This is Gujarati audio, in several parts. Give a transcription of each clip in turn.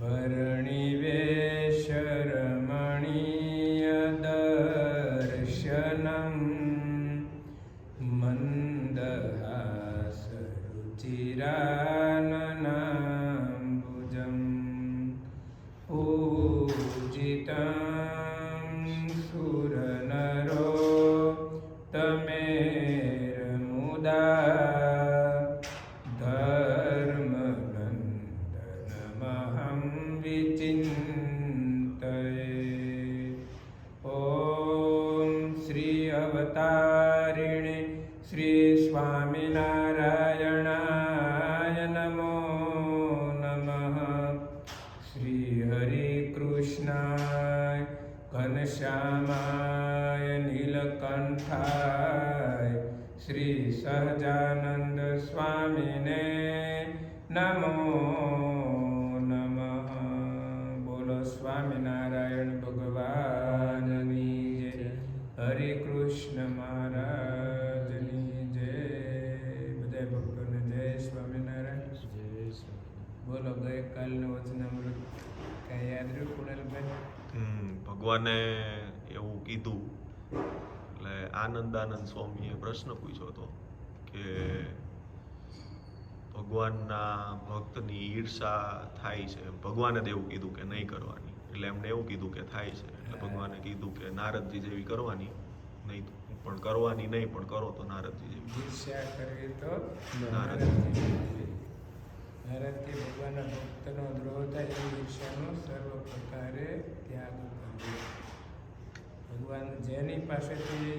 वर्णिवेशरमणीयदर्शनं मन्दहासरुचिराननाम्बुजं पूजितं सुरनरोत्तमेर्मुदा धर्मनन्दनमहं विचिन्तये। ॐ श्री अवतारिणे श्री स्वामिनारायणाय नमो नमः। श्री हरिकृष्णाय घनश्यामाय नीलकंठाय श्री सहजानंद स्वामिने नमो नमः। बोलो स्वामिनारायण भगवाननी जय, हरे कृष्ण महाराजनी जय। बधाय भक्तोने जय स्वामिनारायण। बोलो गए कालનું વચનામૃત કાંઈ યાદ રહ્યું કુણાલભાઈ? ભગવાને એવું કીધું એટલે આનંદાનંદ સ્વામીએ પ્રશ્ન પૂછ્યો હતો કે ભગવાનના ભક્તની ઈર્ષા થાય છે, ભગવાને જ એવું કીધું કે નહીં કરવાની, એટલે એમને એવું કીધું કે થાય છે, એટલે ભગવાને કીધું કે નારદજી જેવી કરવાની નહીં, પણ કરવાની નહીં, પણ કરો તો નારદજી જેવી. ઈર્ષ્યા કરવી તો નારદજી જેવી. નારદજી ભગવાનના ભક્તનો દ્રોહ થાય એવી ઈર્ષ્યાનો સર્વ પ્રકારે ત્યાગ કરવો. ભગવાન જેની પાસેથી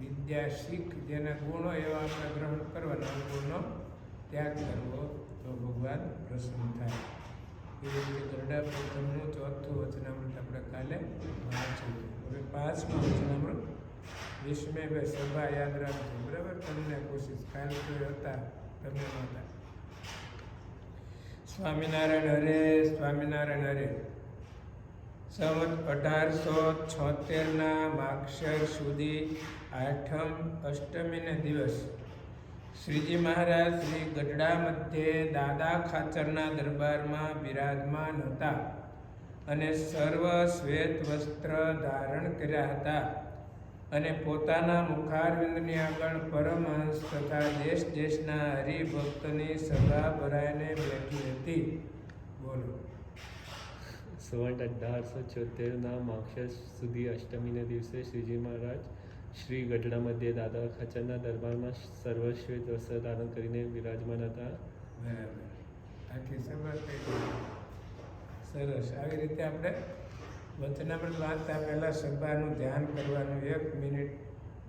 વિદ્યા શીખ, જેના ગુણો એવા આપણે ગ્રહણ કરવાના, ગુણનો ત્યાગ કરવો તો ભગવાન પ્રસન્ન થાય. એ રીતે ગરડા પ્રથમનું ચોથું વચનામૃત આપણે કાલે વાંચ્યું. હવે પાંચમું વચનામૃત વિસ્મય સભા યાદ રાખજો, બરાબર? તમને કોશિશ કાલે તો હતા, તમે નહોતા. સ્વામિનારાયણ હરે, સ્વામિનારાયણ હરે. સંવત 1876 માગશર સુધી આઠમ અષ્ટમીને દિવસ શ્રીજી મહારાજ શ્રી ગઢડા મધ્યે દાદા ખાચરના દરબારમાં બિરાજમાન હતા અને સર્વ શ્વેત વસ્ત્ર ધારણ કર્યા હતા અને પોતાના મુખારવિંદની આગળ પરમહંસ તથા દેશ દેશના હરિભક્તની સભા ભરાઈને બેઠી હતી. બોલો. સંવત 1876 માગશર સુધી અષ્ટમીના દિવસે શ્રીજી મહારાજ શ્રી ગઢડા મધ્યે દાદા ખાચરના દરબારમાં સર્વશ્વેત વસ્ત્ર ધારણ કરીને બિરાજમાન હતા. બરાબર, આખી સભા થઈ ગઈ. સરસ. આવી રીતે આપણે વચનામૃત વાંચતા પહેલાં સભાનું ધ્યાન કરવાનું 1 મિનિટ.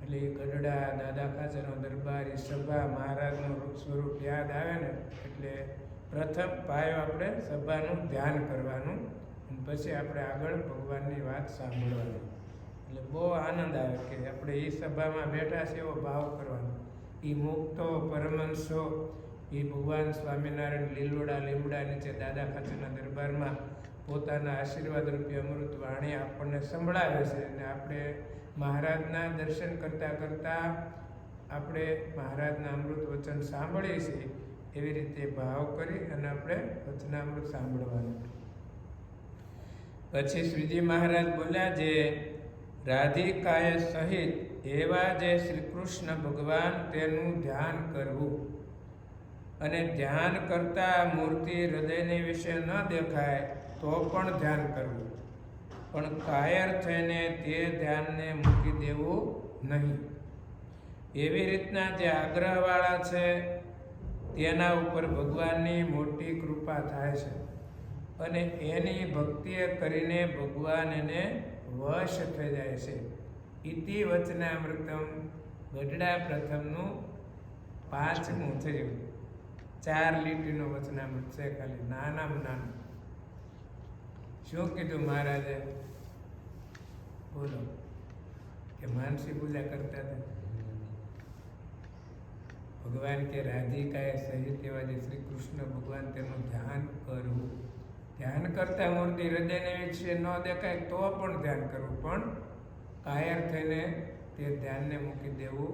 એટલે એ ગઢડા દાદા ખાચરનો દરબાર, એ સભા, મહારાજનું સ્વરૂપ યાદ આવે ને એટલે પ્રથમ પાયો આપણે સભાનું ધ્યાન કરવાનું, અને પછી આપણે આગળ ભગવાનની વાત સાંભળવાની. એટલે બહુ આનંદ આવે કે આપણે એ સભામાં બેઠા છે એવો ભાવ કરવાનો. એ મુક્તો પરમહંસો, એ ભગવાન સ્વામિનારાયણ લીમડા નીચે દાદા ખાચરના દરબારમાં પોતાના આશીર્વાદ રૂપી અમૃત વાણી આપણને સંભળાવે છે, અને આપણે મહારાજના દર્શન કરતાં કરતાં આપણે મહારાજના અમૃત વચન સાંભળીએ છીએ. એવી રીતે ભાવ કરી અને આપણે વચનામૃત સાંભળવાનું. પછી શ્રીજી મહારાજ બોલ્યા, જે રાધિકાએ સહિત એવા જે શ્રી કૃષ્ણ ભગવાન તેનું ધ્યાન કરવું, અને ધ્યાન કરતા મૂર્તિ હૃદયની વિશે ન દેખાય તો પણ ધ્યાન કરવું, પણ કાયર થઈને તે ધ્યાનને મૂકી દેવું નહીં. એવી રીતના જે આગ્રહવાળા છે તેના ઉપર ભગવાનની મોટી કૃપા થાય છે, અને એની ભક્તિએ કરીને ભગવાન એને વશ થઈ જાય છે. ઇતિ વચનામૃતમ ગઢડા પ્રથમનું 5મું થયું. 4 લીટીનું વચનામૃત છે ખાલી, નાનામાં નાનું. શું કીધું મહારાજે? બોલો. કે માનસી પૂજા કરતા હતા. ભગવાન કે રાધિકાએ સહિત એવા જે શ્રી કૃષ્ણ ભગવાન તેનું ધ્યાન કરવું. ધ્યાન કરતા મૂર્તિ હૃદયને વિશે ન દેખાય તો પણ ધ્યાન કરવું, પણ કાયર થઈને તે ધ્યાનને મૂકી દેવું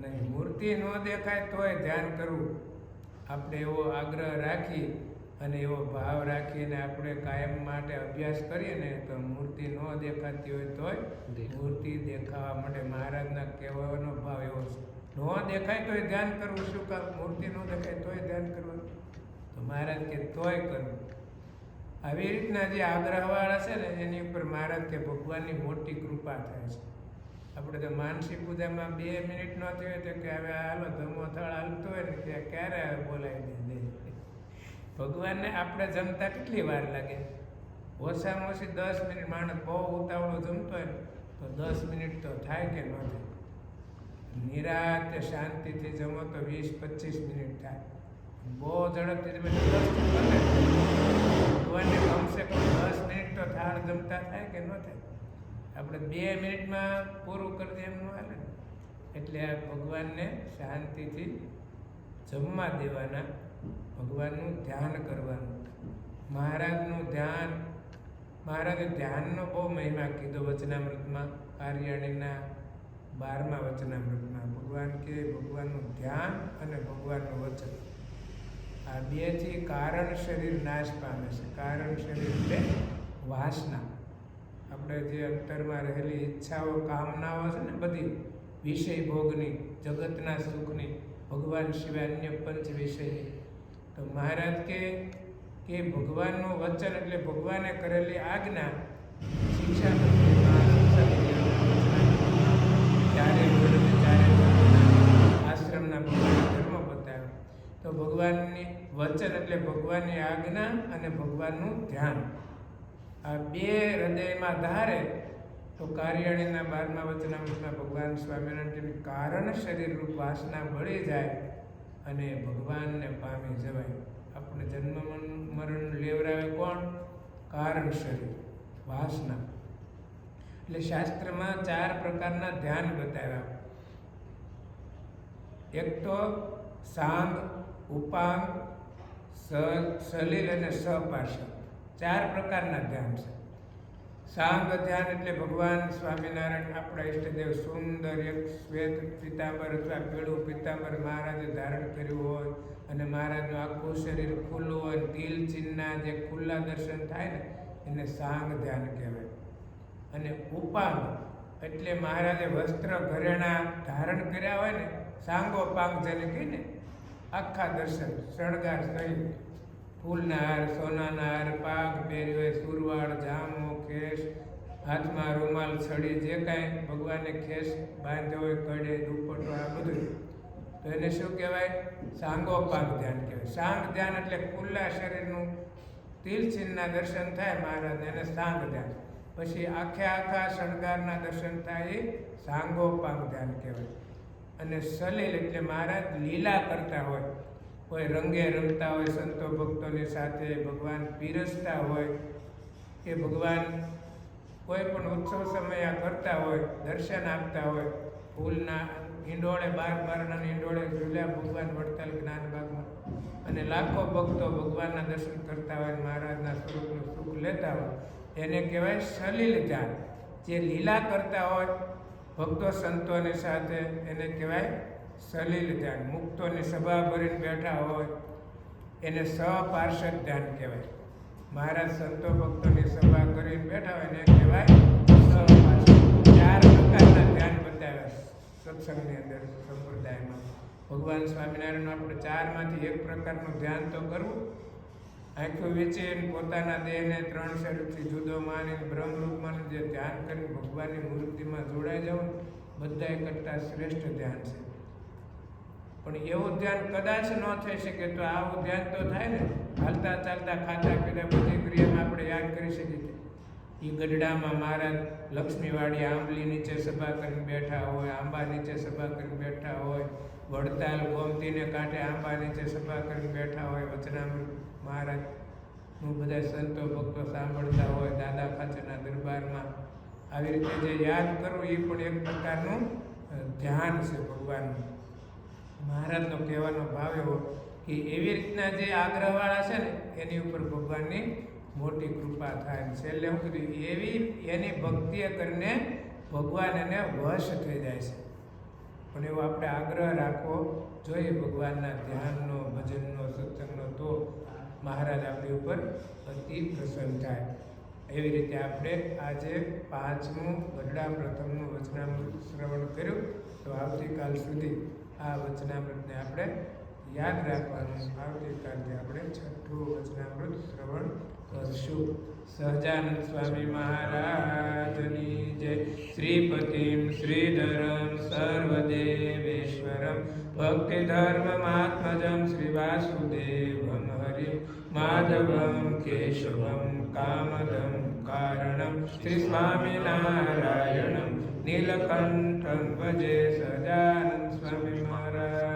નહીં. મૂર્તિ ન દેખાય તોય ધ્યાન કરવું. આપણે એવો આગ્રહ રાખી અને એવો ભાવ રાખીને આપણે કાયમ માટે અભ્યાસ કરીએ ને તો મૂર્તિ ન દેખાતી હોય તોય મૂર્તિ દેખાવા માટે મહારાજના કહેવાનો ભાવ એવો છે. ન દેખાય તોય ધ્યાન કરવું. શું કામ? મૂર્તિ ન દેખાય તોય ધ્યાન કરવું. તો મહારાજ કે તોય કરવું. આવી રીતના જે આગ્રહવાળા છે ને એની ઉપર મહારાજ કે ભગવાનની મોટી કૃપા થાય છે. આપણે તો માનસી પૂજામાં 2 મિનિટ ન થઈ હોય તો કે હવે હાલો ધમો થળ હાલતો હોય ને કે ક્યારે બોલાવી દે. ભગવાનને આપણે જમતા કેટલી વાર લાગે? ઓછામાં ઓછી 10 મિનિટ. માણસ બહુ ઉતાવળો જમતો હોય ને તો 10 મિનિટ તો થાય કે ન થાય? નિરાતે શાંતિથી જમો તો 20-25 મિનિટ થાય. બહુ ઝડપથી તમે 10 ભગવાનને કમસે કમ 10 મિનિટ તો થાળ જમતા થાય કે ન થાય? આપણે 2 મિનિટમાં પૂરું કરી દઈએ એમ ન હાલે ને. એટલે આ ભગવાનને શાંતિથી જમવા દેવાના, ભગવાનનું ધ્યાન કરવાનું. મહારાજનું ધ્યાન, મહારાજે ધ્યાનનો બહુ મહિમા કીધો વચનામૃતમાં, કાર્યાણીના 12મા વચનામૃતમાં. ભગવાન કે ભગવાનનું ધ્યાન અને ભગવાનનું વચન, આ બેથી કારણ શરીર નાશ પામે છે. કારણ શરીર એટલે વાસના, આપણે જે અંતરમાં રહેલી ઈચ્છાઓ, કામનાઓ છે ને બધી વિષય ભોગની, જગતના સુખની, ભગવાન સિવાય અન્ય પંચ વિષયની. તો મહારાજ કે ભગવાનનું વચન એટલે ભગવાને કરેલી આજ્ઞા, આશ્રમના ભગવાન ધર્મ બતાવ્યો. તો ભગવાનની વચન એટલે ભગવાનની આજ્ઞા અને ભગવાનનું ધ્યાન, આ 2 હૃદયમાં ધારે તો કાર્યાણીના 12મા વચનામૃતમાં ભગવાન સ્વામિનારાયણ કારણ શરીર રૂપ વાસના બળી જાય અને ભગવાનને પામી જવાય. આપણે જન્મ મરણ લેવરાવે કોણ? કારણ શરીર, વાસના. એટલે શાસ્ત્રમાં 4 પ્રકારના ધ્યાન બતાવ્યા. એક તો સાંગ, ઉપાંગ, સલીલ અને સપાર્ષદ, 4 પ્રકારના ધ્યાન છે. સાંગ ધ્યાન એટલે ભગવાન સ્વામિનારાયણ આપણા ઈષ્ટદેવ સુંદર એક શ્વેત પિતાંબર અથવા પીળું પિતાંબર મહારાજે ધારણ કર્યું હોય અને મહારાજનું આખું શરીર ખુલ્લું હોય, તિલ ચિહ્નના જે ખુલ્લા દર્શન થાય ને એને સાંગ ધ્યાન કહેવાય. અને ઉપાંગ એટલે મહારાજે વસ્ત્ર ઘરેણા ધારણ કર્યા હોય ને, સાંગોપાંગ જેને કહીને, આખા દર્શન શણગાર સહિત, ફૂલના હાર, સોનાના હાર, પાઘ પહેર્યો હોય, સુરવાળ, જામો, ખેસ, હાથમાં રૂમાલ, છડી, જે કાંઈ ભગવાને ખેસ બાંધ્યો હોય, કડે, દુપટ્ટો, આ બધું, તો એને શું કહેવાય? સાંગોપાંગ ધ્યાન કહેવાય. સાંગ ધ્યાન એટલે ખુલ્લા શરીરનું તિલ ચિહ્નના દર્શન થાય મહારાજને, એને સાંગ ધ્યાન. પછી આખા શણગારના દર્શન થાય એ સાંગોપાંગ ધ્યાન કહેવાય. અને સલીલ એટલે મહારાજ લીલા કરતા હોય, કોઈ રંગે રમતા હોય, સંતો ભક્તોની સાથે ભગવાન પીરસતા હોય, કે ભગવાન કોઈ પણ ઉત્સવ સમય કરતા હોય, દર્શન આપતા હોય, ફૂલના ઈંડોળે 12 ઈંડોળે ઝૂલ્યા ભગવાન વડતાલ જ્ઞાનબાગમાં, અને લાખો ભક્તો ભગવાનના દર્શન કરતા હોય, મહારાજના સ્વરૂપનું સુખ લેતા હોય, એને કહેવાય સલીલ ધ્યાન. જે લીલા કરતા હોય ભક્તો સંતોની સાથે એને કહેવાય સલીલ ધ્યાન. મુક્તોની સભા ભરીને બેઠા હોય એને સપાર્ષદ ધ્યાન કહેવાય. મહારાજ સંતો ભક્તોની સભા કરીને બેઠા હોય એને કહેવાય સપાર્ષદ. 4 પ્રકારના ધ્યાન બતાવ્યા સત્સંગની અંદર, સંપ્રદાયમાં. ભગવાન સ્વામિનારાયણનું આપણે 4માંથી 1 પ્રકારનું ધ્યાન તો કરવું. આંખો વેચીને પોતાના દેહને 3 શરીરથી જુદો માની બ્રહ્મરૂપમાં જે ધ્યાન કરીને ભગવાનની મૂર્તિમાં જોડાઈ જવું, બધાય કરતાં શ્રેષ્ઠ ધ્યાન છે. પણ એવું ધ્યાન કદાચ ન થઈ શકે તો આવું ધ્યાન તો થાય ને, હાલતા ચાલતા, ખાતા પીતા બધી ક્રિયામાં આપણે યાદ કરી શકીએ. એ ગઢડામાં મહારાજ લક્ષ્મીવાડી આંબલી નીચે સભા કરીને બેઠા હોય, આંબા નીચે સભા કરીને બેઠા હોય, વડતાલ ગોમતીને કાંઠે આંબા નીચે સભા કરીને બેઠા હોય, વચનામૃત મહારાજનું બધા સંતો ભક્તો સાંભળતા હોય, દાદા ખાચરના દરબારમાં. આવી રીતે જે યાદ કરવું એ પણ એક પ્રકારનું ધ્યાન છે ભગવાનનું. મહારાજનો કહેવાનો ભાવ એવો કે એવી રીતના જે આગ્રહવાળા છે ને એની ઉપર ભગવાનની મોટી કૃપા થાય. છેલ્લે હું કીધું એવી એની ભક્તિએ કરીને ભગવાન એને વશ થઈ જાય છે. પણ એવો આપણે આગ્રહ રાખવો જોઈએ ભગવાનના ધ્યાનનો, ભજનનો, સત્સંગનો. તો મહારાજ આપણી ઉપર અતિ પ્રસન્ન થાય. એવી રીતે આપણે આજે 5મું ગઢડા પ્રથમનું વચનામૃત શ્રવણ કર્યું. તો આવતીકાલ સુધી આ વચનામૃતને આપણે યાદ રાખવાનું. આવતીકાલથી આપણે 6થું વચનામૃત શ્રવણ કરશું. સહજાનંદ સ્વામી મહારાજની જય. શ્રીપતિમ શ્રીધરમ સર્વદેવેશ્વરમ ભક્તિધર્મમાત્મજમ શ્રી વાસુદેવમ હરિ માધવમ કેશવમ કામદમ કારણમ શ્રી સ્વામિનારાયણમ નીલકંઠમ ભજે. સહજાનંદ સ્વામી મહારાજ